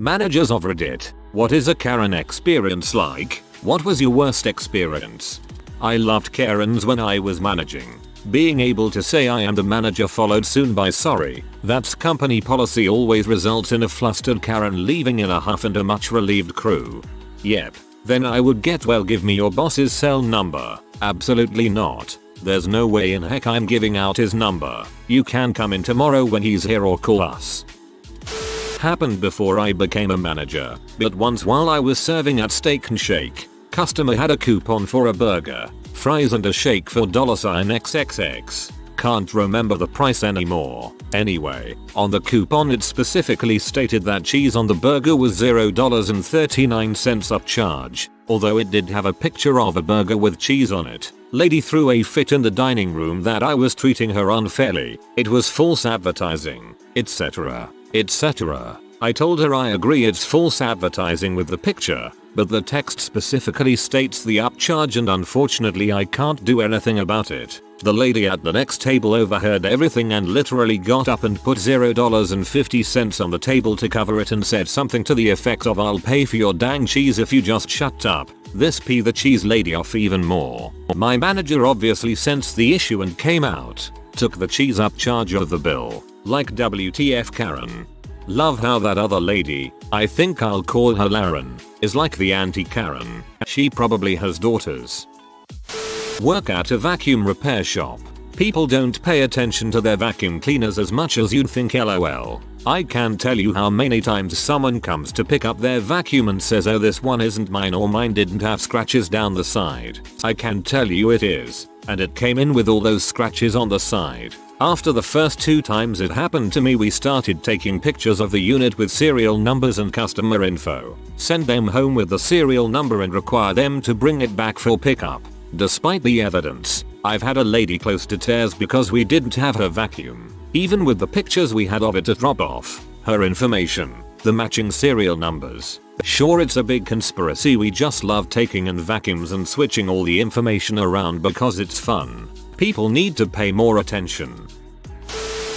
Managers of Reddit, what is a Karen experience like? What was your worst experience? I loved Karens when I was managing. Being able to say I am the manager followed soon by sorry, that's company policy always results in a flustered Karen leaving in a huff and a much relieved crew. Yep. Then I would get well give me your boss's cell number. Absolutely not. There's no way in heck I'm giving out his number. You can come in tomorrow when he's here or call us. Happened before I became a manager, but once while I was serving at Steak and Shake, customer had a coupon for a burger, fries and a shake for $XXX. Can't remember the price anymore. Anyway, on the coupon it specifically stated that cheese on the burger was $0.39 upcharge, although it did have a picture of a burger with cheese on it. Lady threw a fit in the dining room that I was treating her unfairly, it was false advertising, etc. etc. I told her I agree it's false advertising with the picture, but the text specifically states the upcharge and unfortunately I can't do anything about it. The lady at the next table overheard everything and literally got up and put $0.50 on the table to cover it and said something to the effect of I'll pay for your dang cheese if you just shut up. This peed the cheese lady off even more. My manager obviously sensed the issue and came out, took the cheese upcharge of the bill. Like WTF Karen. Love how that other lady, I think I'll call her Laren, is like the anti-Karen. She probably has daughters. Work at a vacuum repair shop. People don't pay attention to their vacuum cleaners as much as you'd think lol. I can't tell you how many times someone comes to pick up their vacuum and says oh this one isn't mine or mine didn't have scratches down the side. I can tell you it is, and it came in with all those scratches on the side. After the first 2 times it happened to me we started taking pictures of the unit with serial numbers and customer info, send them home with the serial number and require them to bring it back for pickup. Despite the evidence, I've had a lady close to tears because we didn't have her vacuum. Even with the pictures we had of it at drop off, her information, the matching serial numbers. Sure it's a big conspiracy we just love taking in vacuums and switching all the information around because it's fun. People need to pay more attention.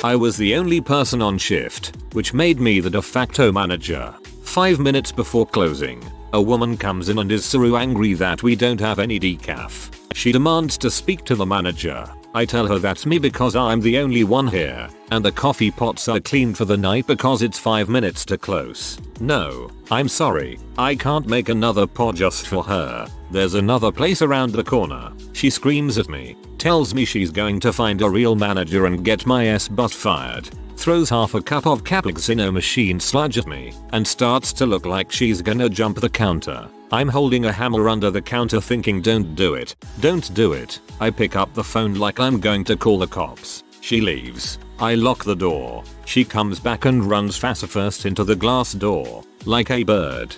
I was the only person on shift, which made me the de facto manager. 5 minutes before closing, a woman comes in and is so angry that we don't have any decaf. She demands to speak to the manager. I tell her that's me because I'm the only one here, and the coffee pots are cleaned for the night because it's 5 minutes to close. No, I'm sorry, I can't make another pot just for her. There's another place around the corner. She screams at me, tells me she's going to find a real manager and get my ass butt fired, throws half a cup of cappuccino machine sludge at me, and starts to look like she's gonna jump the counter. I'm holding a hammer under the counter thinking don't do it, don't do it. I pick up the phone like I'm going to call the cops. She leaves. I lock the door. She comes back and runs face first into the glass door, like a bird.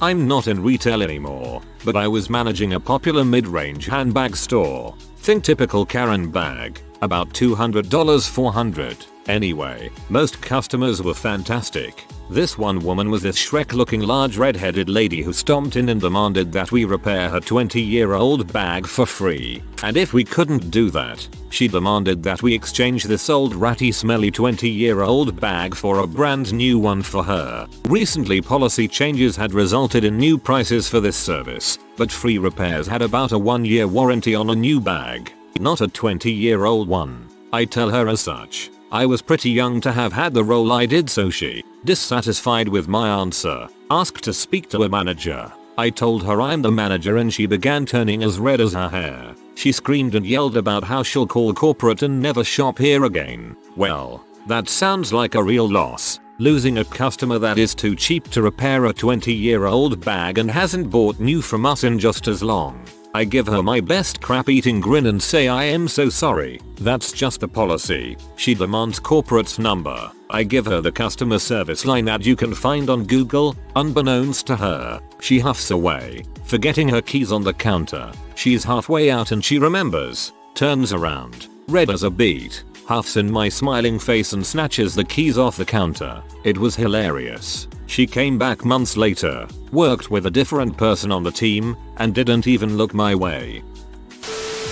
I'm not in retail anymore, but I was managing a popular mid-range handbag store. Think typical Karen bag, about $200 $400. Anyway, most customers were fantastic. This one woman was this Shrek looking large red-headed lady who stomped in and demanded that we repair her 20-year-old bag for free. And if we couldn't do that, she demanded that we exchange this old ratty smelly 20-year-old bag for a brand new one for her. Recently policy changes had resulted in new prices for this service, but free repairs had about a 1-year warranty on a new bag, not a 20-year-old one. I tell her as such. I was pretty young to have had the role I did so she, dissatisfied with my answer, asked to speak to a manager. I told her I'm the manager and she began turning as red as her hair. She screamed and yelled about how she'll call corporate and never shop here again. Well, that sounds like a real loss. Losing a customer that is too cheap to repair a 20-year-old bag and hasn't bought new from us in just as long. I give her my best crap-eating grin and say I am so sorry, that's just a policy. She demands corporate's number. I give her the customer service line that you can find on Google. Unbeknownst to her, she huffs away, forgetting her keys on the counter. She's halfway out and she remembers, turns around, red as a beet, huffs in my smiling face and snatches the keys off the counter. It was hilarious. She came back months later, worked with a different person on the team, and didn't even look my way.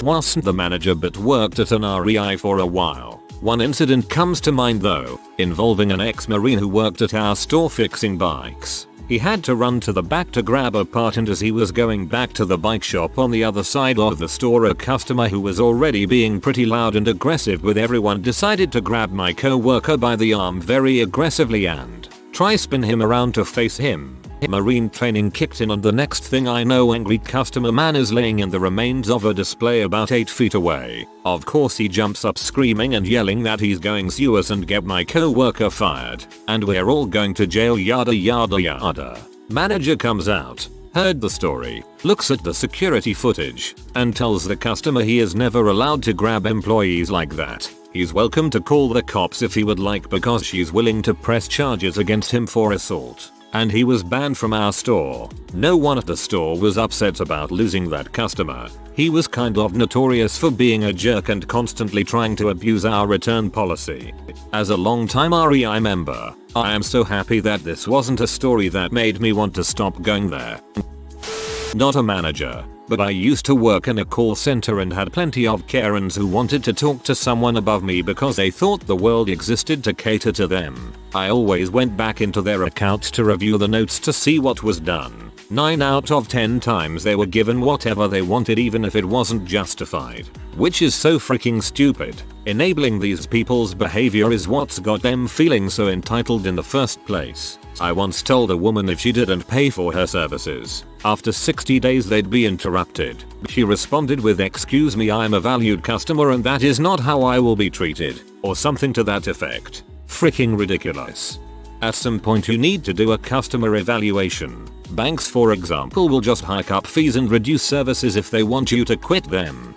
Wasn't the manager but worked at an REI for a while. One incident comes to mind though, involving an ex-marine who worked at our store fixing bikes. He had to run to the back to grab a part, and as he was going back to the bike shop on the other side of the store, a customer who was already being pretty loud and aggressive with everyone decided to grab my co-worker by the arm very aggressively and try spin him around to face him. Marine training kicked in, and the next thing I know, angry customer man is laying in the remains of a display about 8 feet away. Of course he jumps up screaming and yelling that he's going to sue us and get my co-worker fired, and we're all going to jail, yada yada yada. Manager comes out, heard the story, looks at the security footage, and tells the customer he is never allowed to grab employees like that. He's welcome to call the cops if he would like, because she's willing to press charges against him for assault. And he was banned from our store. No one at the store was upset about losing that customer. He was kind of notorious for being a jerk and constantly trying to abuse our return policy. As a long-time REI member, I am so happy that this wasn't a story that made me want to stop going there. Not a manager, but I used to work in a call center and had plenty of Karens who wanted to talk to someone above me because they thought the world existed to cater to them. I always went back into their accounts to review the notes to see what was done. 9 out of 10 times they were given whatever they wanted, even if it wasn't justified. Which is so freaking stupid. Enabling these people's behavior is what's got them feeling so entitled in the first place. I once told a woman if she didn't pay for her services, after 60 days they'd be interrupted. She responded with, "Excuse me, I'm a valued customer and that is not how I will be treated," or something to that effect. Freaking ridiculous. At some point you need to do a customer evaluation. Banks, for example, will just hike up fees and reduce services if they want you to quit them.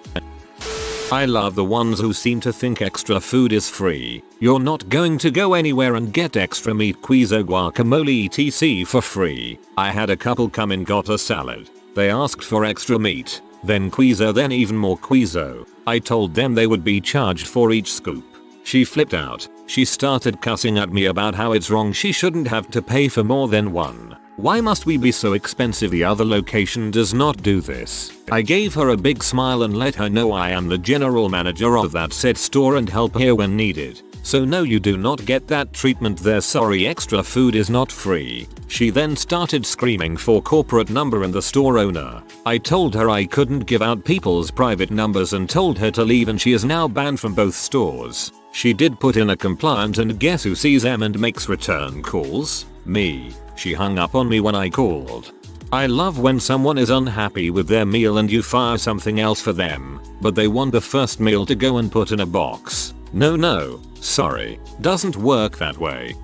I love the ones who seem to think extra food is free. You're not going to go anywhere and get extra meat, queso, guacamole etc for free. I had a couple come in, got a salad. They asked for extra meat, then queso, then even more queso. I told them they would be charged for each scoop. She flipped out. She started cussing at me about how it's wrong, she shouldn't have to pay for more than one. Why must we be so expensive? The other location does not do this. I gave her a big smile and let her know I am the general manager of that said store and help here when needed. So no, you do not get that treatment there, sorry, extra food is not free. She then started screaming for corporate number and the store owner. I told her I couldn't give out people's private numbers and told her to leave, and she is now banned from both stores. She did put in a complaint, and guess who sees them and makes return calls? Me. She hung up on me when I called. I love when someone is unhappy with their meal and you fire something else for them, but they want the first meal to go and put in a box. No, sorry, doesn't work that way.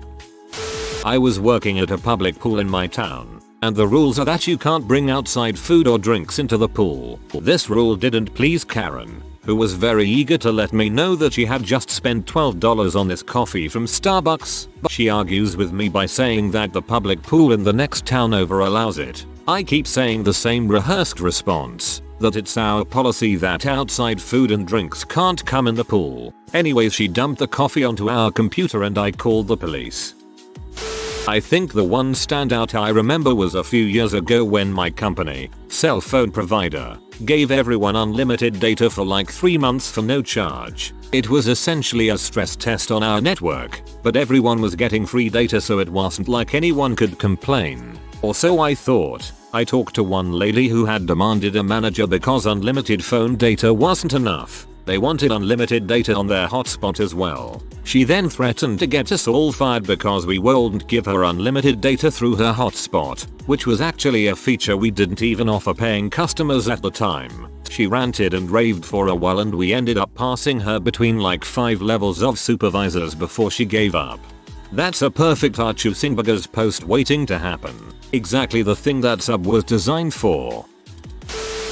I was working at a public pool in my town, and the rules are that you can't bring outside food or drinks into the pool. This rule didn't please Karen, who was very eager to let me know that she had just spent $12 on this coffee from Starbucks, but she argues with me by saying that the public pool in the next town over allows it. I keep saying the same rehearsed response, that it's our policy that outside food and drinks can't come in the pool. Anyways, she dumped the coffee onto our computer and I called the police. I think the one standout I remember was a few years ago when my company, cell phone provider, gave everyone unlimited data for like 3 months for no charge. It was essentially a stress test on our network, but everyone was getting free data, so it wasn't like anyone could complain. Or so I thought. I talked to one lady who had demanded a manager because unlimited phone data wasn't enough. They wanted unlimited data on their hotspot as well. She then threatened to get us all fired because we wouldn't give her unlimited data through her hotspot, which was actually a feature we didn't even offer paying customers at the time. She ranted and raved for a while and we ended up passing her between like 5 levels of supervisors before she gave up. That's a perfect choosing buggers post waiting to happen. Exactly the thing that sub was designed for.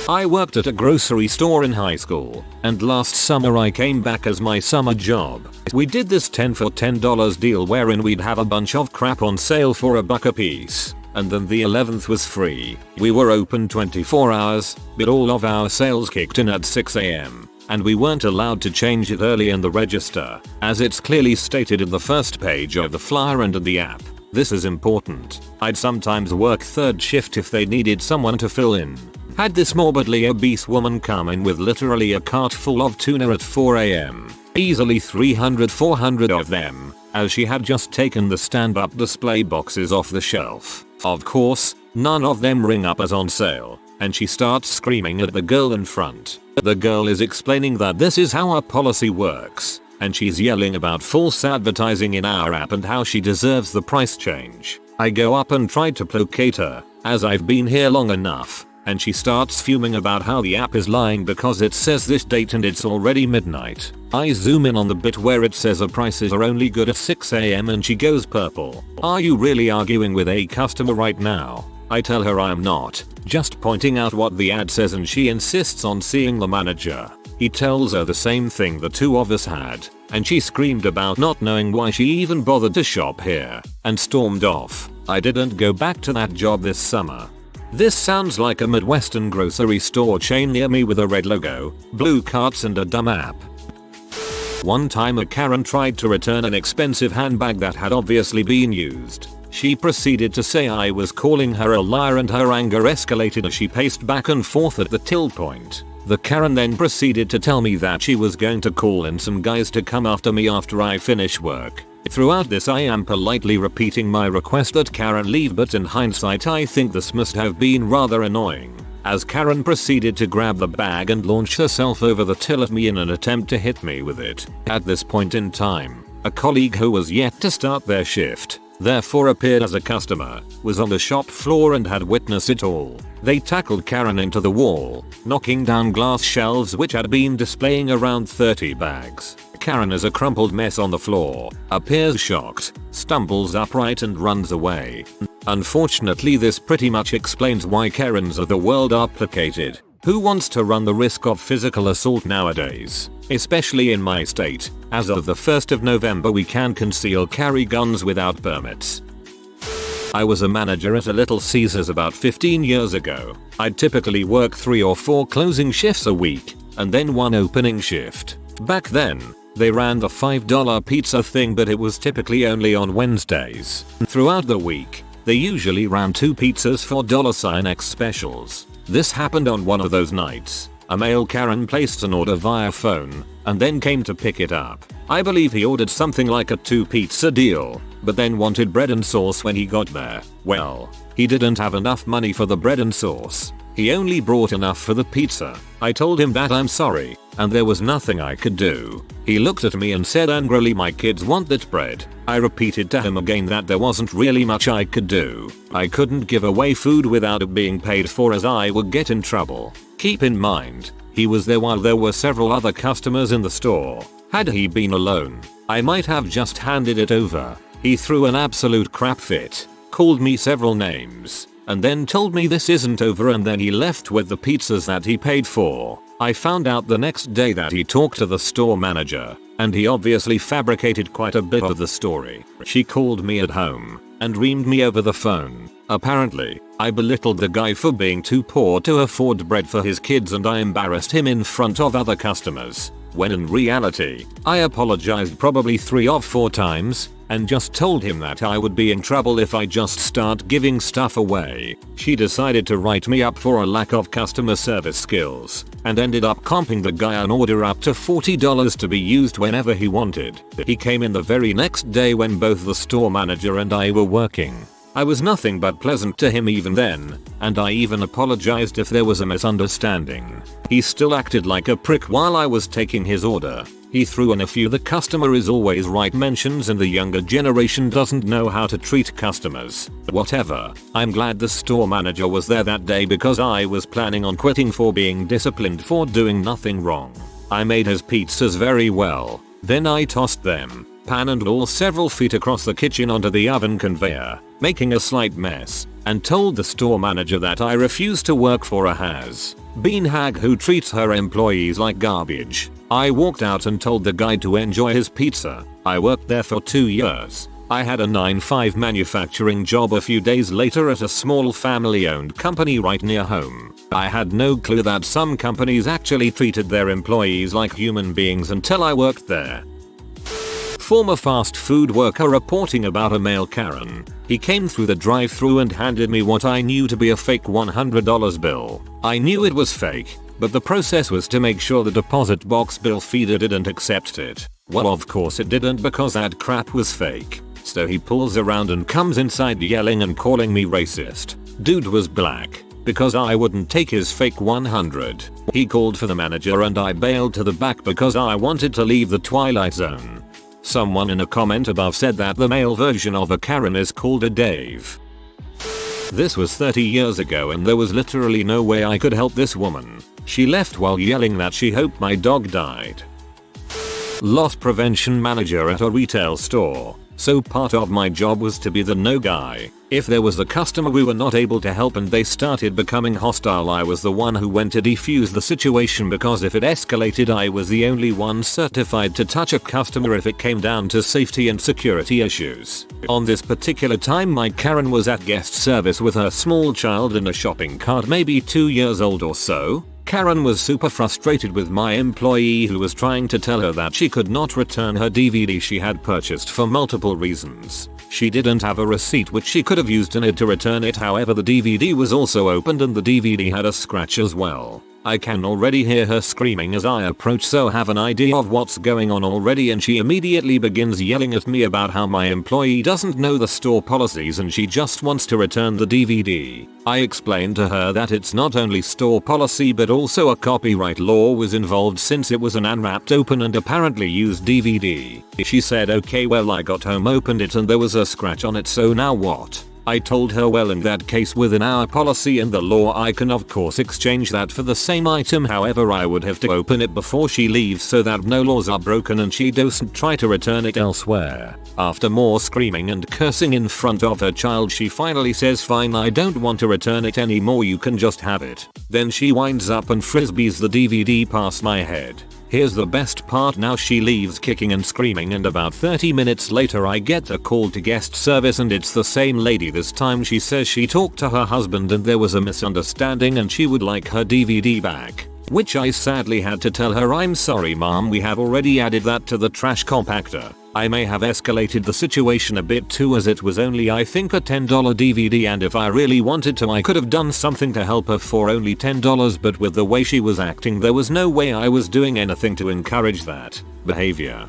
I worked at a grocery store in high school, and last summer I came back as my summer job. We did this 10 for $10 deal wherein we'd have a bunch of crap on sale for $1 a piece, and then the 11th was free. We were open 24 hours, but all of our sales kicked in at 6 AM, and we weren't allowed to change it early in the register, as it's clearly stated in the first page of the flyer and in the app. This is important. I'd sometimes work third shift if they needed someone to fill in. Had this morbidly obese woman come in with literally a cart full of tuna at 4 AM. Easily 300-400 of them, as she had just taken the stand-up display boxes off the shelf. Of course, none of them ring up as on sale, and she starts screaming at the girl in front. The girl is explaining that this is how our policy works, and she's yelling about false advertising in our app and how she deserves the price change. I go up and try to placate her, as I've been here long enough, and she starts fuming about how the app is lying because it says this date and it's already midnight. I zoom in on the bit where it says the prices are only good at 6 AM and she goes purple. Are you really arguing with a customer right now? I tell her I am not, just pointing out what the ad says, and she insists on seeing the manager. He tells her the same thing the two of us had, and she screamed about not knowing why she even bothered to shop here, and stormed off. I didn't go back to that job this summer. This sounds like a Midwestern grocery store chain near me with a red logo, blue carts and a dumb app. One time a Karen tried to return an expensive handbag that had obviously been used. She proceeded to say I was calling her a liar, and her anger escalated as she paced back and forth at the till point. The Karen then proceeded to tell me that she was going to call in some guys to come after me after I finish work. Throughout this I am politely repeating my request that Karen leave, but in hindsight I think this must have been rather annoying, as Karen proceeded to grab the bag and launch herself over the till at me in an attempt to hit me with it. At this point in time, a colleague who was yet to start their shift, therefore appeared as a customer, was on the shop floor and had witnessed it all. They tackled Karen into the wall, knocking down glass shelves which had been displaying around 30 bags. Karen is a crumpled mess on the floor, appears shocked, stumbles upright and runs away. Unfortunately, this pretty much explains why Karens of the world are placated. Who wants to run the risk of physical assault nowadays? Especially in my state, as of the 1st of November we can conceal carry guns without permits. I was a manager at a Little Caesars about 15 years ago. I'd typically work 3 or 4 closing shifts a week, and then 1 opening shift. Back then, they ran the $5 pizza thing, but it was typically only on Wednesdays. Throughout the week, they usually ran 2 pizzas for $X specials. This happened on one of those nights. A male Karen placed an order via phone, and then came to pick it up. I believe he ordered something like a 2 pizza deal, but then wanted bread and sauce when he got there. Well, he didn't have enough money for the bread and sauce. He only brought enough for the pizza. I told him that I'm sorry, and there was nothing I could do. He looked at me and said angrily, "My kids want that bread." I repeated to him again that there wasn't really much I could do. I couldn't give away food without it being paid for, as I would get in trouble. Keep in mind, he was there while there were several other customers in the store. Had he been alone, I might have just handed it over. He threw an absolute crap fit, called me several names, and then told me this isn't over, and then he left with the pizzas that he paid for. I found out the next day that he talked to the store manager, and he obviously fabricated quite a bit of the story. She called me at home and reamed me over the phone. Apparently, I belittled the guy for being too poor to afford bread for his kids, and I embarrassed him in front of other customers, when in reality, I apologized probably 3 or 4 times, and just told him that I would be in trouble if I just start giving stuff away. She decided to write me up for a lack of customer service skills, and ended up comping the guy an order up to $40 to be used whenever he wanted. He came in the very next day when both the store manager and I were working. I was nothing but pleasant to him even then, and I even apologized if there was a misunderstanding. He still acted like a prick while I was taking his order. He threw in a few "the customer is always right" mentions, and the younger generation doesn't know how to treat customers. Whatever. I'm glad the store manager was there that day, because I was planning on quitting for being disciplined for doing nothing wrong. I made his pizzas very well. Then I tossed them, pan and all, several feet across the kitchen onto the oven conveyor, making a slight mess, and told the store manager that I refuse to work for a has-been hag who treats her employees like garbage. I walked out and told the guy to enjoy his pizza. I worked there for 2 years. I had a 9-5 manufacturing job a few days later at a small family-owned company right near home. I had no clue that some companies actually treated their employees like human beings until I worked there. Former fast food worker reporting about a male Karen. He came through the drive-thru and handed me what I knew to be a fake $100 bill. I knew it was fake, but the process was to make sure the deposit box bill feeder didn't accept it. Well, of course it didn't because that crap was fake. So he pulls around and comes inside yelling and calling me racist. Dude was black. Because I wouldn't take his fake 100. He called for the manager and I bailed to the back because I wanted to leave the Twilight Zone. Someone in a comment above said that the male version of a Karen is called a Dave. This was 30 years ago and there was literally no way I could help this woman. She left while yelling that she hoped my dog died. Loss prevention manager at a retail store. So part of my job was to be the no guy. If there was a customer we were not able to help and they started becoming hostile, I was the one who went to defuse the situation, because if it escalated I was the only one certified to touch a customer if it came down to safety and security issues. On this particular time my Karen was at guest service with her small child in a shopping cart, maybe 2 years old or so. Karen was super frustrated with my employee who was trying to tell her that she could not return her DVD she had purchased for multiple reasons. She didn't have a receipt which she could have used in it to return it, however the DVD was also opened and the DVD had a scratch as well. I can already hear her screaming as I approach, so have an idea of what's going on already, and she immediately begins yelling at me about how my employee doesn't know the store policies and she just wants to return the DVD. I explained to her that it's not only store policy but also a copyright law was involved since it was an unwrapped, open and apparently used DVD. She said okay, well I got home, opened it and there was a scratch on it, so now what? I told her well in that case within our policy and the law I can of course exchange that for the same item, however I would have to open it before she leaves so that no laws are broken and she doesn't try to return it elsewhere. After more screaming and cursing in front of her child she finally says fine, I don't want to return it anymore, you can just have it. Then she winds up and frisbees the DVD past my head. Here's the best part, now she leaves kicking and screaming and about 30 minutes later I get a call to guest service and it's the same lady. This time she says she talked to her husband and there was a misunderstanding and she would like her DVD back. Which I sadly had to tell her, I'm sorry mom, we have already added that to the trash compactor. I may have escalated the situation a bit too, as it was only I think a $10 DVD and if I really wanted to I could have done something to help her for only $10, but with the way she was acting there was no way I was doing anything to encourage that behavior.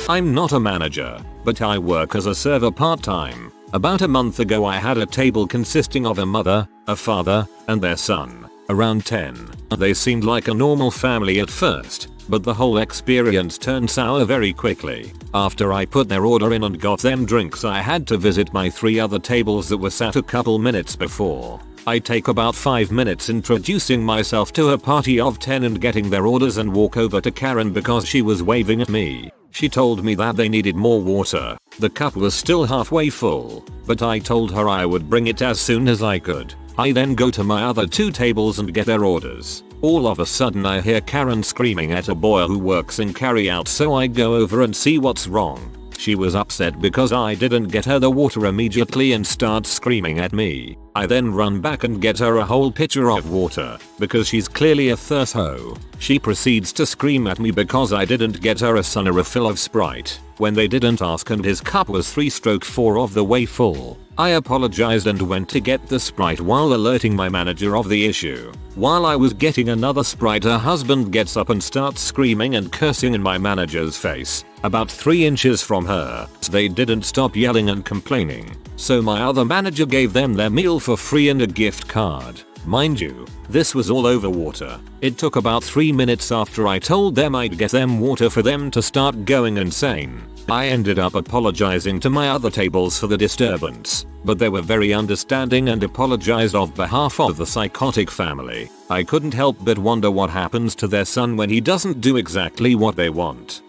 I'm not a manager, but I work as a server part-time. About a month ago I had a table consisting of a mother, a father, and their son, around 10. They seemed like a normal family at first, but the whole experience turned sour very quickly. After I put their order in and got them drinks I had to visit my 3 other tables that were sat a couple minutes before. I take about 5 minutes introducing myself to a party of 10 and getting their orders and walk over to Karen because she was waving at me. She told me that they needed more water. The cup was still halfway full, but I told her I would bring it as soon as I could. I then go to my other 2 tables and get their orders. All of a sudden I hear Karen screaming at a boy who works in carryout, so I go over and see what's wrong. She was upset because I didn't get her the water immediately and starts screaming at me. I then run back and get her a whole pitcher of water because she's clearly a thirst hoe. She proceeds to scream at me because I didn't get her a son a refill of Sprite when they didn't ask and his cup was 3/4 of the way full. I apologized and went to get the Sprite while alerting my manager of the issue. While I was getting another Sprite her husband gets up and starts screaming and cursing in my manager's face, about 3 inches from her. They didn't stop yelling and complaining, so my other manager gave them their meal for free and a gift card. Mind you, this was all over water. It took about 3 minutes after I told them I'd get them water for them to start going insane. I ended up apologizing to my other tables for the disturbance, but they were very understanding and apologized on behalf of the psychotic family. I couldn't help but wonder what happens to their son when he doesn't do exactly what they want.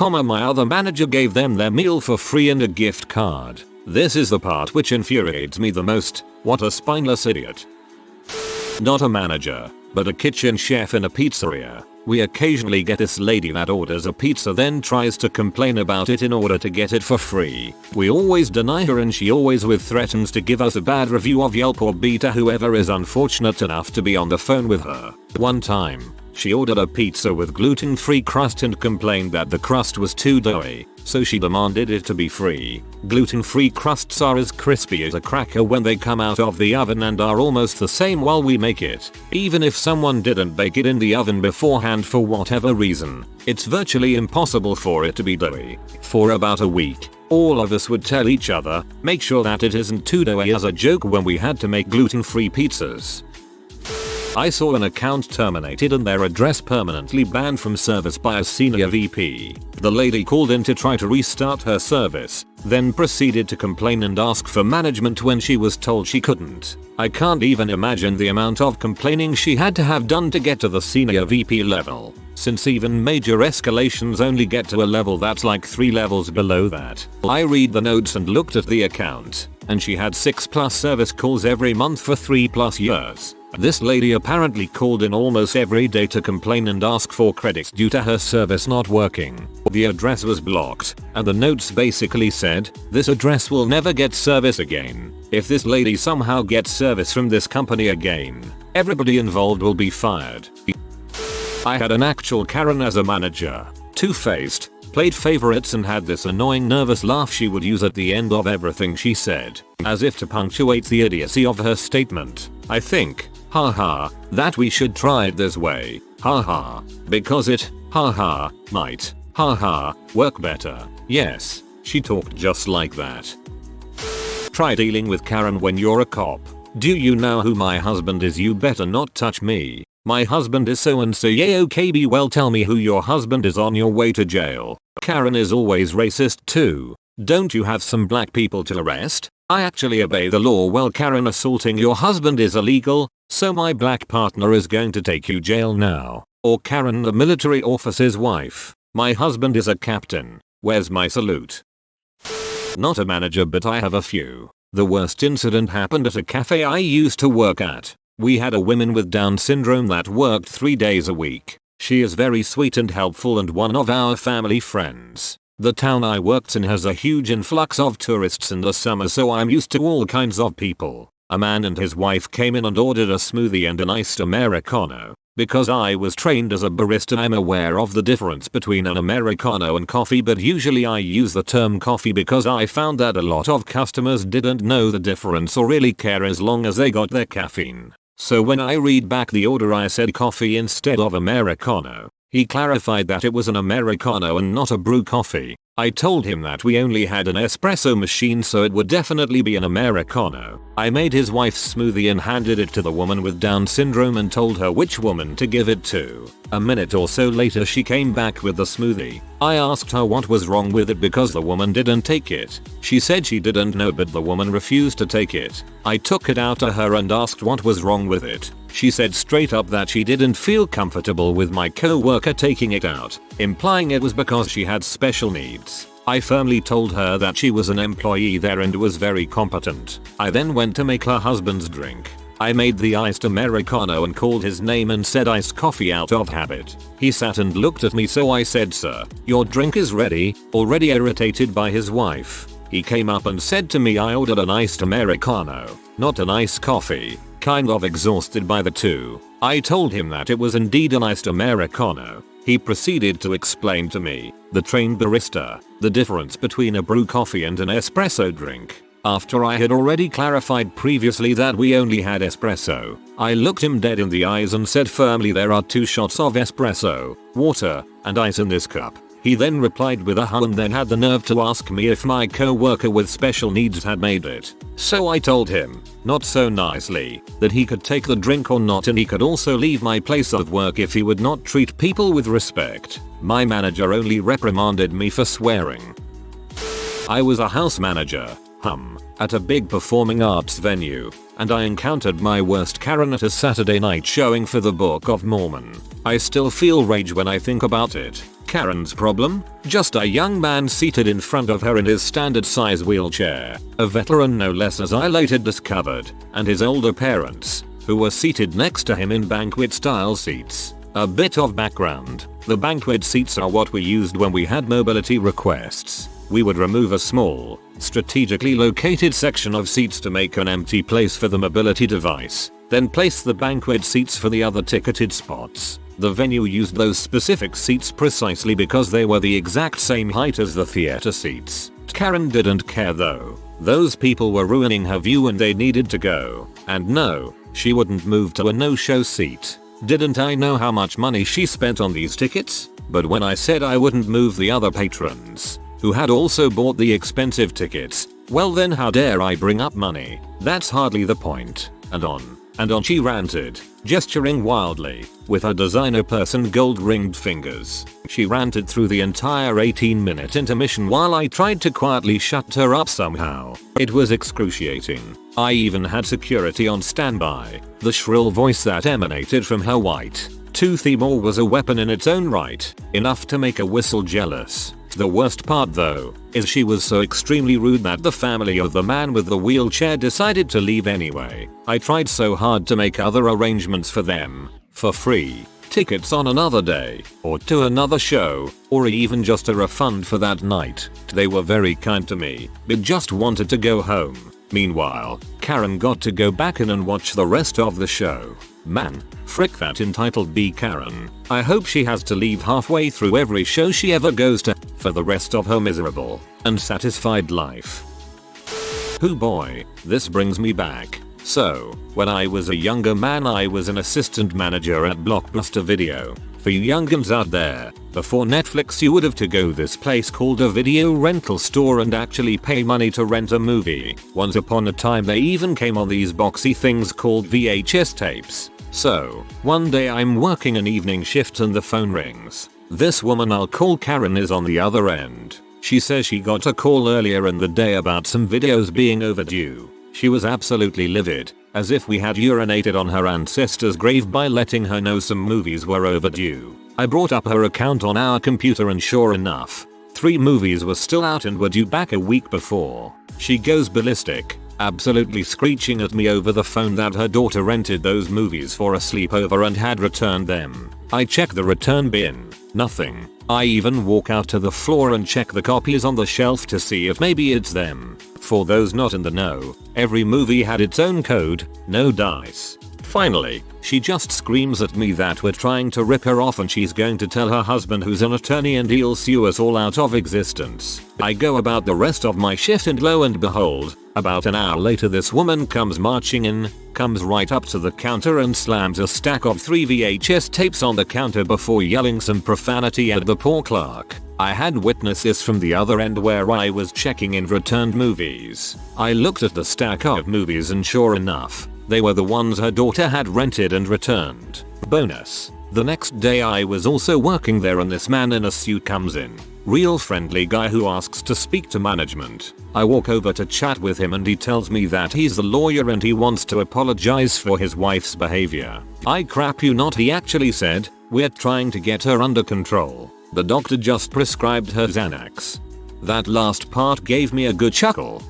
My other manager gave them their meal for free and a gift card. This is the part which infuriates me the most. What a spineless idiot. Not a manager, but a kitchen chef in a pizzeria. We occasionally get this lady that orders a pizza then tries to complain about it in order to get it for free. We always deny her and she always threatens to give us a bad review of Yelp or beta whoever is unfortunate enough to be on the phone with her. One time, she ordered a pizza with gluten-free crust and complained that the crust was too doughy, so she demanded it to be free. Gluten-free crusts are as crispy as a cracker when they come out of the oven and are almost the same while we make it. Even if someone didn't bake it in the oven beforehand for whatever reason, it's virtually impossible for it to be doughy. For about a week, all of us would tell each other, make sure that it isn't too doughy, as a joke when we had to make gluten-free pizzas. I saw an account terminated and their address permanently banned from service by a senior VP. The lady called in to try to restart her service, then proceeded to complain and ask for management when she was told she couldn't. I can't even imagine the amount of complaining she had to have done to get to the senior VP level, since even major escalations only get to a level that's like 3 levels below that. I read the notes and looked at the account, and she had 6+ service calls every month for 3+ years. This lady apparently called in almost every day to complain and ask for credits due to her service not working. The address was blocked, and the notes basically said, "This address will never get service again. If this lady somehow gets service from this company again, everybody involved will be fired." I had an actual Karen as a manager. Two-faced, played favorites and had this annoying nervous laugh she would use at the end of everything she said, as if to punctuate the idiocy of her statement. I think, haha, that we should try it this way, haha, because it, haha, might, haha, work better. Yes, she talked just like that. Try dealing with Karen when you're a cop. Do you know who my husband is? You better not touch me. My husband is so and so. Yeah, okay, be well, tell me who your husband is on your way to jail. Karen is always racist too. Don't you have some black people to arrest? I actually obey the law. Well, Karen, assaulting your husband is illegal, so my black partner is going to take you jail now. Or Karen, the military officer's wife. My husband is a captain. Where's my salute? Not a manager, but I have a few. The worst incident happened at a cafe I used to work at. We had a woman with Down syndrome that worked 3 days a week. She is very sweet and helpful and one of our family friends. The town I worked in has a huge influx of tourists in the summer, so I'm used to all kinds of people. A man and his wife came in and ordered a smoothie and an iced Americano. Because I was trained as a barista, I'm aware of the difference between an Americano and coffee, but usually I use the term coffee because I found that a lot of customers didn't know the difference or really care as long as they got their caffeine. So when I read back the order, I said coffee instead of Americano. He clarified that it was an Americano and not a brew coffee. I told him that we only had an espresso machine, so it would definitely be an Americano. I made his wife's smoothie and handed it to the woman with Down syndrome and told her which woman to give it to. A minute or so later she came back with the smoothie. I asked her what was wrong with it because the woman didn't take it. She said she didn't know, but the woman refused to take it. I took it out to her and asked what was wrong with it. She said straight up that she didn't feel comfortable with my co-worker taking it out, implying it was because she had special needs. I firmly told her that she was an employee there and was very competent. I then went to make her husband's drink. I made the iced Americano and called his name and said iced coffee out of habit. He sat and looked at me, so I said, "Sir, your drink is ready," already irritated by his wife. He came up and said to me I ordered an iced Americano, not an iced coffee. Kind of exhausted by the two, I told him that it was indeed an iced Americano. He proceeded to explain to me, the trained barista, the difference between a brew coffee and an espresso drink. After I had already clarified previously that we only had espresso, I looked him dead in the eyes and said firmly, "There are 2 shots of espresso, water, and ice in this cup." He then replied with a huh and then had the nerve to ask me if my co-worker with special needs had made it. So I told him, not so nicely, that he could take the drink or not, and he could also leave my place of work if he would not treat people with respect. My manager only reprimanded me for swearing. I was a house manager, at a big performing arts venue, and I encountered my worst Karen at a Saturday night showing for the Book of Mormon. I still feel rage when I think about it. Karen's problem? Just a young man seated in front of her in his standard size wheelchair, a veteran no less, as I later discovered, and his older parents, who were seated next to him in banquet style seats. A bit of background: the banquet seats are what we used when we had mobility requests. We would remove a small, strategically located section of seats to make an empty place for the mobility device, then place the banquet seats for the other ticketed spots. The venue used those specific seats precisely because they were the exact same height as the theater seats. Karen didn't care though. Those people were ruining her view and they needed to go. And no, she wouldn't move to a no-show seat. Didn't I know how much money she spent on these tickets? But when I said I wouldn't move the other patrons, who had also bought the expensive tickets, well then how dare I bring up money? That's hardly the point. And on she ranted, gesturing wildly, with her designer person gold-ringed fingers. She ranted through the entire 18-minute intermission while I tried to quietly shut her up somehow. It was excruciating. I even had security on standby. The shrill voice that emanated from her white, toothy maw was a weapon in its own right, enough to make a whistle jealous. The worst part though, is she was so extremely rude that the family of the man with the wheelchair decided to leave anyway. I tried so hard to make other arrangements for them, for free, tickets on another day, or to another show, or even just a refund for that night. They were very kind to me, but just wanted to go home. Meanwhile, Karen got to go back in and watch the rest of the show. Man, frick that entitled B Karen. I hope she has to leave halfway through every show she ever goes to for the rest of her miserable and satisfied life. Oh boy, this brings me back. So, when I was a younger man I was an assistant manager at Blockbuster Video. For you youngins out there, before Netflix you would have to go this place called a video rental store and actually pay money to rent a movie. Once upon a time they even came on these boxy things called VHS tapes. So, one day I'm working an evening shift and the phone rings. This woman I'll call Karen is on the other end. She says she got a call earlier in the day about some videos being overdue. She was absolutely livid, as if we had urinated on her ancestor's grave by letting her know some movies were overdue. I brought up her account on our computer and sure enough, 3 movies were still out and were due back a week before. She goes ballistic, absolutely screeching at me over the phone that her daughter rented those movies for a sleepover and had returned them. I check the return bin, nothing. I even walk out to the floor and check the copies on the shelf to see if maybe it's them. For those not in the know, every movie had its own code, no dice. Finally, she just screams at me that we're trying to rip her off and she's going to tell her husband who's an attorney and he'll sue us all out of existence. I go about the rest of my shift and lo and behold, about an hour later this woman comes marching in, comes right up to the counter and slams a stack of 3 VHS tapes on the counter before yelling some profanity at the poor clerk. I had witnessed this from the other end where I was checking in returned movies. I looked at the stack of movies and sure enough, they were the ones her daughter had rented and returned. Bonus. The next day I was also working there and this man in a suit comes in. Real friendly guy who asks to speak to management. I walk over to chat with him and he tells me that he's the lawyer and he wants to apologize for his wife's behavior. I crap you not, he actually said, we're trying to get her under control. The doctor just prescribed her Xanax. That last part gave me a good chuckle.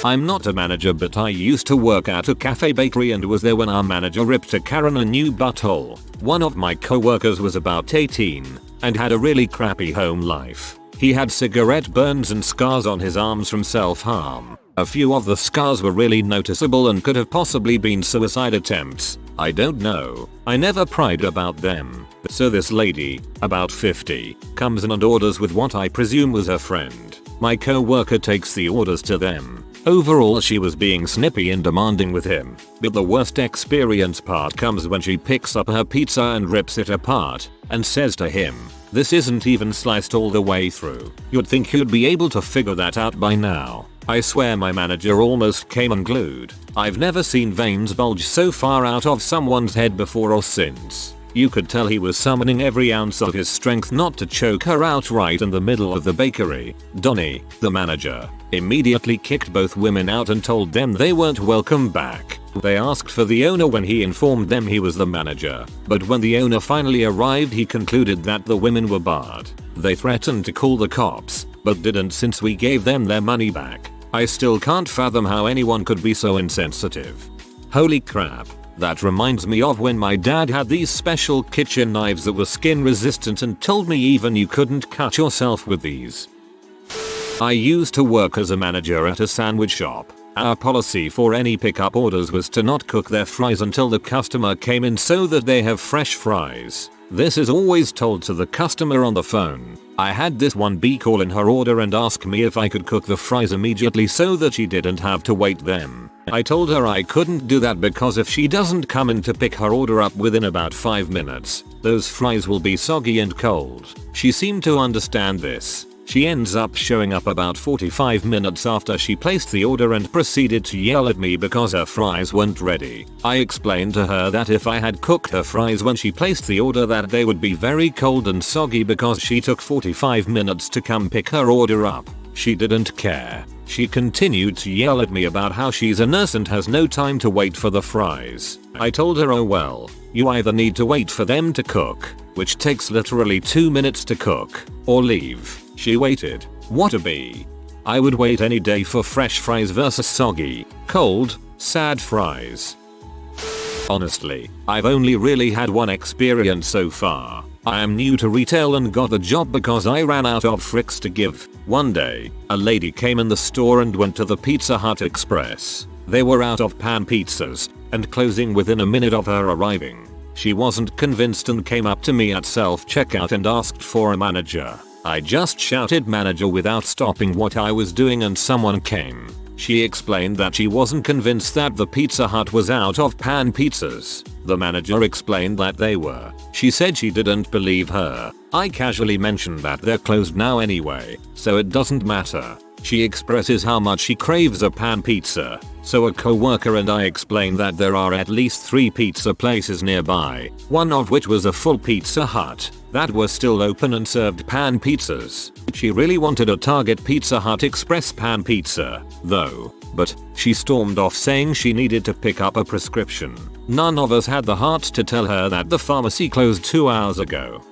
I'm not a manager but I used to work at a cafe bakery and was there when our manager ripped a Karen a new butthole. One of my co-workers was about 18 and had a really crappy home life. He had cigarette burns and scars on his arms from self-harm. A few of the scars were really noticeable and could have possibly been suicide attempts. I don't know. I never pried about them. So this lady, about 50, comes in and orders with what I presume was her friend. My co-worker takes the orders to them. Overall she was being snippy and demanding with him. But the worst experience part comes when she picks up her pizza and rips it apart and says to him, "This isn't even sliced all the way through. You'd think you'd be able to figure that out by now." I swear my manager almost came unglued. I've never seen veins bulge so far out of someone's head before or since. You could tell he was summoning every ounce of his strength not to choke her out right in the middle of the bakery. Donnie, the manager, immediately kicked both women out and told them they weren't welcome back. They asked for the owner when he informed them he was the manager, but when the owner finally arrived he concluded that the women were barred. They threatened to call the cops, but didn't since we gave them their money back. I still can't fathom how anyone could be so insensitive. Holy crap. That reminds me of when my dad had these special kitchen knives that were skin resistant and told me even you couldn't cut yourself with these. I used to work as a manager at a sandwich shop. Our policy for any pickup orders was to not cook their fries until the customer came in so that they have fresh fries. This is always told to the customer on the phone. I had this one bee call in her order and ask me if I could cook the fries immediately so that she didn't have to wait them. I told her I couldn't do that because if she doesn't come in to pick her order up within about 5 minutes, those fries will be soggy and cold. She seemed to understand this. She ends up showing up about 45 minutes after she placed the order and proceeded to yell at me because her fries weren't ready. I explained to her that if I had cooked her fries when she placed the order that they would be very cold and soggy because she took 45 minutes to come pick her order up. She didn't care. She continued to yell at me about how she's a nurse and has no time to wait for the fries. I told her, oh well, you either need to wait for them to cook, which takes literally 2 minutes to cook, or leave. She waited. What a bee. I would wait any day for fresh fries versus soggy, cold, sad fries. Honestly, I've only really had one experience so far. I am new to retail and got the job because I ran out of fricks to give. One day, a lady came in the store and went to the Pizza Hut Express. They were out of pan pizzas and closing within a minute of her arriving. She wasn't convinced and came up to me at self-checkout and asked for a manager. I just shouted manager without stopping what I was doing and someone came. She explained that she wasn't convinced that the Pizza Hut was out of pan pizzas. The manager explained that they were. She said she didn't believe her. I casually mentioned that they're closed now anyway, so it doesn't matter. She expresses how much she craves a pan pizza. So a co-worker and I explained that there are at least 3 pizza places nearby, one of which was a full Pizza Hut that was still open and served pan pizzas. She really wanted a Target Pizza Hut Express pan pizza, though, but she stormed off saying she needed to pick up a prescription. None of us had the heart to tell her that the pharmacy closed 2 hours ago.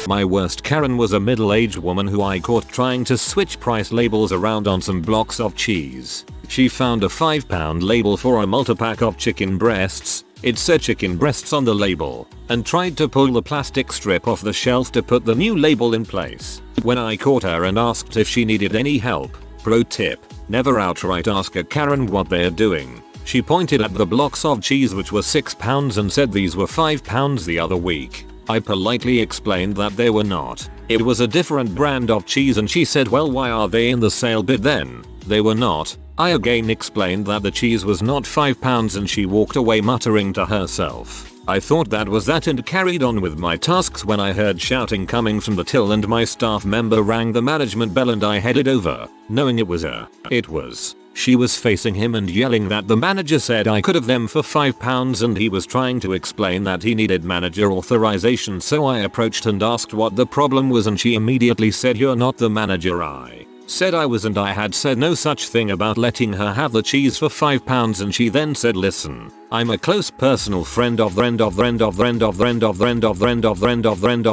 My worst Karen was a middle-aged woman who I caught trying to switch price labels around on some blocks of cheese. She found a £5 label for a multi-pack of chicken breasts. It said chicken breasts on the label, and tried to pull the plastic strip off the shelf to put the new label in place. When I caught her and asked if she needed any help, pro tip, never outright ask a Karen what they're doing. She pointed at the blocks of cheese which were £6 and said these were £5 the other week. I politely explained that they were not. It was a different brand of cheese and she said, well, why are they in the sale bit then? They were not. I again explained that the cheese was not £5 and she walked away muttering to herself. I thought that was that and carried on with my tasks when I heard shouting coming from the till and my staff member rang the management bell and I headed over, knowing it was her. It was. She was facing him and yelling that the manager said I could have them for £5 and he was trying to explain that he needed manager authorization, so I approached and asked what the problem was and she immediately said, you're not the manager. I said I was and I had said no such thing about letting her have the cheese for £5 and she then said, listen, I'm a close personal friend of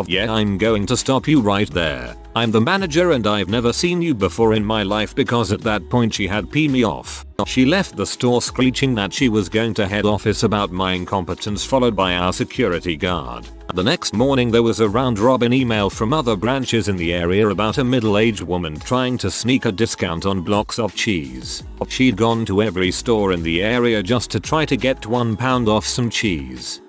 yeah, I'm going to stop you right there. I'm the manager and I've never seen you before in my life, because at that point she had peed me off. She left the store screeching that she was going to head office about my incompetence, followed by our security guard. The next morning there was a round-robin email from other branches in the area about a middle-aged woman trying to sneak a discount on blocks of cheese. She'd gone to every store in the area just to try to get £1 off some cheese.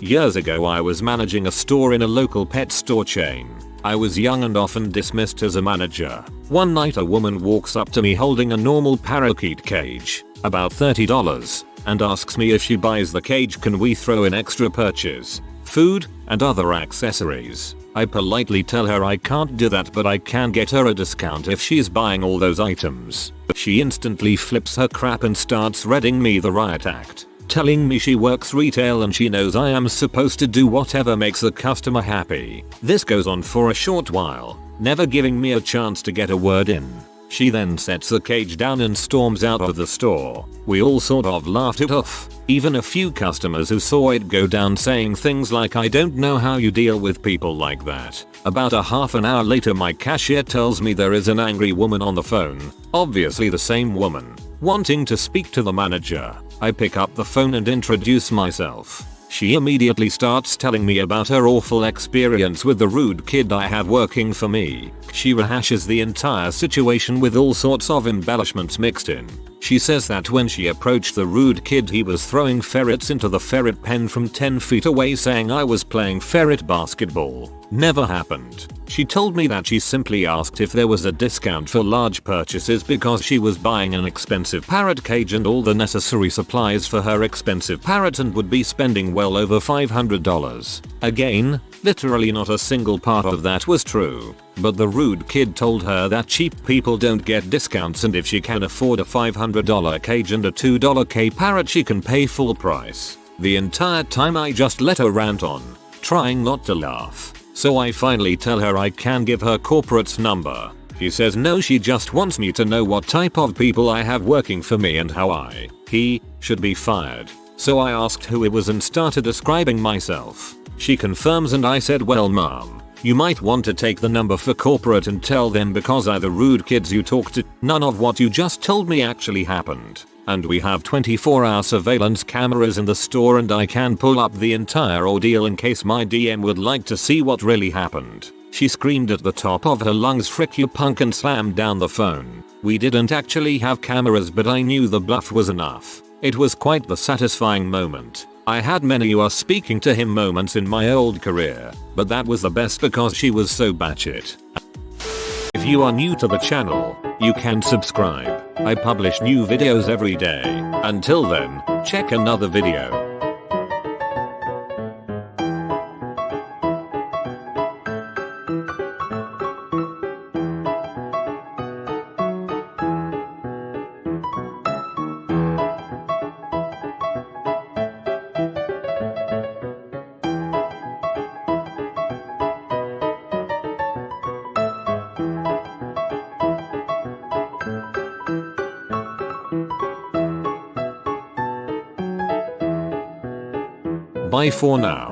Years ago I was managing a store in a local pet store chain. I was young and often dismissed as a manager. One night a woman walks up to me holding a normal parakeet cage, about $30, and asks me if she buys the cage can we throw in extra purchase, food, and other accessories. I politely tell her I can't do that, but I can get her a discount if she's buying all those items. She instantly flips her crap and starts reading me the riot act, telling me she works retail and she knows I am supposed to do whatever makes the customer happy. This goes on for a short while, never giving me a chance to get a word in. She then sets the cage down and storms out of the store. We all sort of laughed it off, even a few customers who saw it go down saying things like, I don't know how you deal with people like that. About a half an hour later my cashier tells me there is an angry woman on the phone, obviously the same woman, wanting to speak to the manager. I pick up the phone and introduce myself. She immediately starts telling me about her awful experience with the rude kid I have working for me. She rehashes the entire situation with all sorts of embellishments mixed in. She says that when she approached the rude kid, he was throwing ferrets into the ferret pen from 10 feet away, saying I was playing ferret basketball. Never happened. She told me that she simply asked if there was a discount for large purchases because she was buying an expensive parrot cage and all the necessary supplies for her expensive parrot and would be spending well over $500. Again, literally not a single part of that was true. But the rude kid told her that cheap people don't get discounts, and if she can afford a $500 cage and a $2 K parrot, she can pay full price. The entire time I just let her rant on, trying not to laugh. So I finally tell her I can give her corporate's number. She says no, she just wants me to know what type of people I have working for me and how he should be fired. So I asked who it was and started describing myself. She confirms and I said, well mom, you might want to take the number for corporate and tell them because I the rude kids you talk to. None of what you just told me actually happened. And we have 24-hour surveillance cameras in the store and I can pull up the entire ordeal in case my DM would like to see what really happened. She screamed at the top of her lungs, frick you punk, and slammed down the phone. We didn't actually have cameras, but I knew the bluff was enough. It was quite the satisfying moment. I had many you are speaking to him moments in my old career, but that was the best because she was so batshit. If you are new to the channel, you can subscribe. I publish new videos every day. Until then, check another video. Bye for now.